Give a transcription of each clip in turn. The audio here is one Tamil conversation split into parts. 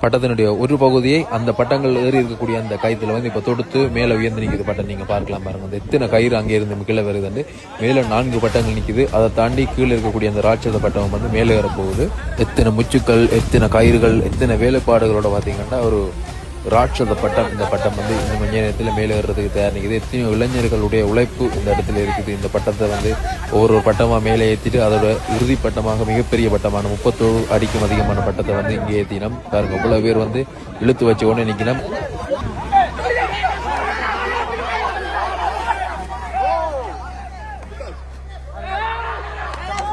பட்டத்தினுடைய ஒரு பகுதியை அந்த பட்டங்கள் ஏறி இருக்கக்கூடிய அந்த கயிற்றுல வந்து இப்போ தொடுத்து மேலே உயர்ந்து நிற்குது பட்டம். நீங்கள் பார்க்கலாம் பாருங்க, அந்த எத்தனை கயிறு அங்கே இருந்து கீழே வருதுண்டு மேலே 4 பட்டங்கள் நிற்குது. அதை தாண்டி கீழே இருக்கக்கூடிய அந்த ராட்சத பட்டம் வந்து மேலே ஏறப்போகுது. எத்தனை முச்சுக்கள், எத்தனை கயிறுகள், எத்தனை வேலைப்பாடுகளோட பார்த்தீங்கன்னா ஒரு ராட்சத பட்டம். இந்த பட்டம் வந்து இந்த கொஞ்ச நேரத்தில் மேலே ஏறுறதுக்கு தயார் நிற்குது. எத்தனையோ இளைஞர்களுடைய உழைப்பு இந்த இடத்துல இருக்குது. இந்த பட்டத்தை வந்து ஒவ்வொரு பட்டமாக மேலே ஏற்றிட்டு அதோட இறுதி பட்டமாக மிகப்பெரிய பட்டமான 37 அடிக்கும் அதிகமான பட்டத்தை வந்து இங்கே ஏற்றினோம். பாருங்க, இவ்வளவு பேர் வந்து இழுத்து வச்சு கொண்டு நிற்கணும்.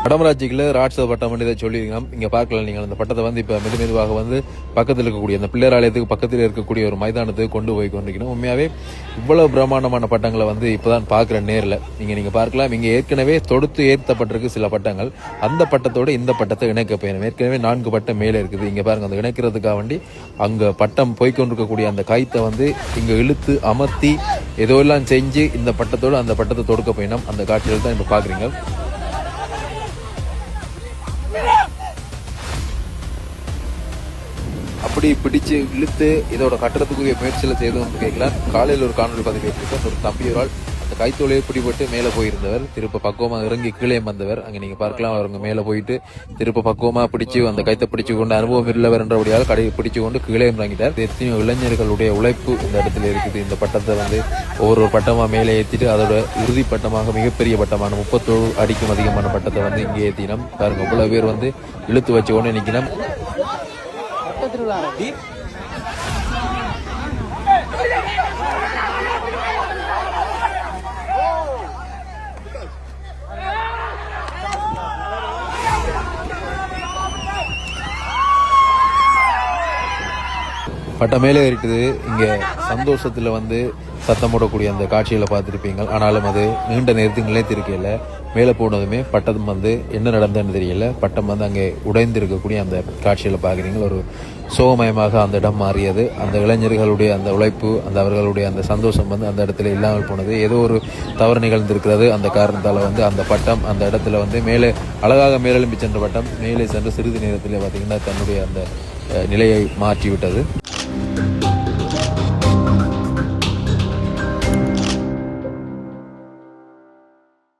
வடமராட்சிக்குள்ள ராட்சத பட்டம் இதை சொல்லியிருக்கோம். இங்கே பார்க்கலாம் நீங்கள் அந்த பட்டத்தை வந்து இப்போ மெதுவாக வந்து பக்கத்தில் இருக்கக்கூடிய அந்த பிள்ளையார் ஆலயத்துக்கு பக்கத்தில் இருக்கக்கூடிய ஒரு மைதானத்துக்கு கொண்டு போய் கொண்டிருக்கணும். உண்மையாகவே இவ்வளவு பிரம்மாண்டமான பட்டங்களை வந்து இப்போதான் பார்க்குறேன் நேரில். நீங்கள் பார்க்கலாம், இங்கே ஏற்கனவே தொடுத்து ஏற்றப்பட்டிருக்கு சில பட்டங்கள். அந்த பட்டத்தோடு இந்த பட்டத்தை இணைக்க போயணும். ஏற்கனவே 4 பட்டம் மேலே இருக்குது. இங்கே பாருங்க, அந்த இணைக்கிறதுக்காக வேண்டி அங்கே பட்டம் போய்கொண்டிருக்கக்கூடிய அந்த கயித்தை வந்து இங்கே இழுத்து அமர்த்தி ஏதோ எல்லாம் செஞ்சு இந்த பட்டத்தோடு அந்த பட்டத்தை தொடுக்க போயினோம். அந்த காட்சிகள் தான் இப்போ பார்க்குறீங்க. அப்படி பிடிச்சு இழுத்து இதோட கட்டுறதுக்குரிய முயற்சியில் செய்தோம்னு கேட்கலாம். காலையில் ஒரு காணொலி பதிவு கேட்டிருக்கோம். ஒரு தம்பியோரால் அந்த கைத்தோலையை பிடிபட்டு மேலே போயிருந்தவர் திருப்ப பக்குவமாக இறங்கி கீழே வந்தவர். அங்கே நீங்கள் பார்க்கலாம், அவங்க மேலே போயிட்டு திருப்ப பக்குவமாக பிடிச்சி அந்த கைத்தை பிடிச்சு கொண்டு அனுபவம் இல்லவர் என்றபடியால் கடையை பிடிச்சு கொண்டு கீழே இறங்கிட்டார். எத்தனையோ இளைஞர்களுடைய உழைப்பு இந்த இடத்துல இருக்குது. இந்த பட்டத்தை வந்து ஒவ்வொரு பட்டமாக மேலே ஏற்றிட்டு அதோட இறுதி பட்டமாக மிகப்பெரிய பட்டமான 37 அடிக்கும் அதிகமான பட்டத்தை வந்து இங்கே ஏற்றினோம். பாருங்க, இவ்வளவு பேர் வந்து இழுத்து வச்சு கொண்டு நிற்கணும். பட்டம் மேலே இருக்குது. இங்கே சந்தோஷத்தில் வந்து சத்தம் போடக்கூடிய அந்த காட்சிகளை பார்த்துருப்பீங்க. ஆனாலும் அது நீண்ட நேரத்துக்கு நிலைத்திருக்கையில் மேலே போனதுமே பட்டம் வந்து என்ன நடந்ததுன்னு தெரியல. பட்டம் வந்து அங்கே உடைந்து இருக்கக்கூடிய அந்த காட்சிகளை பார்க்குறீங்க. ஒரு சோகமயமாக அந்த இடம் மாறியது. அந்த இளைஞர்களுடைய அந்த உழைப்பு, அந்த அவர்களுடைய அந்த சந்தோஷம் வந்து அந்த இடத்துல இல்லாமல் போனது. ஏதோ ஒரு தவறு நிகழ்ந்திருக்கிறது. அந்த காரணத்தால் வந்து அந்த பட்டம் அந்த இடத்துல வந்து மேலே அழகாக மேலெழும்பி சென்ற பட்டம் மேலே சென்ற சிறிது நேரத்தில் பார்த்தீங்கன்னா தன்னுடைய அந்த நிலையை மாற்றிவிட்டது.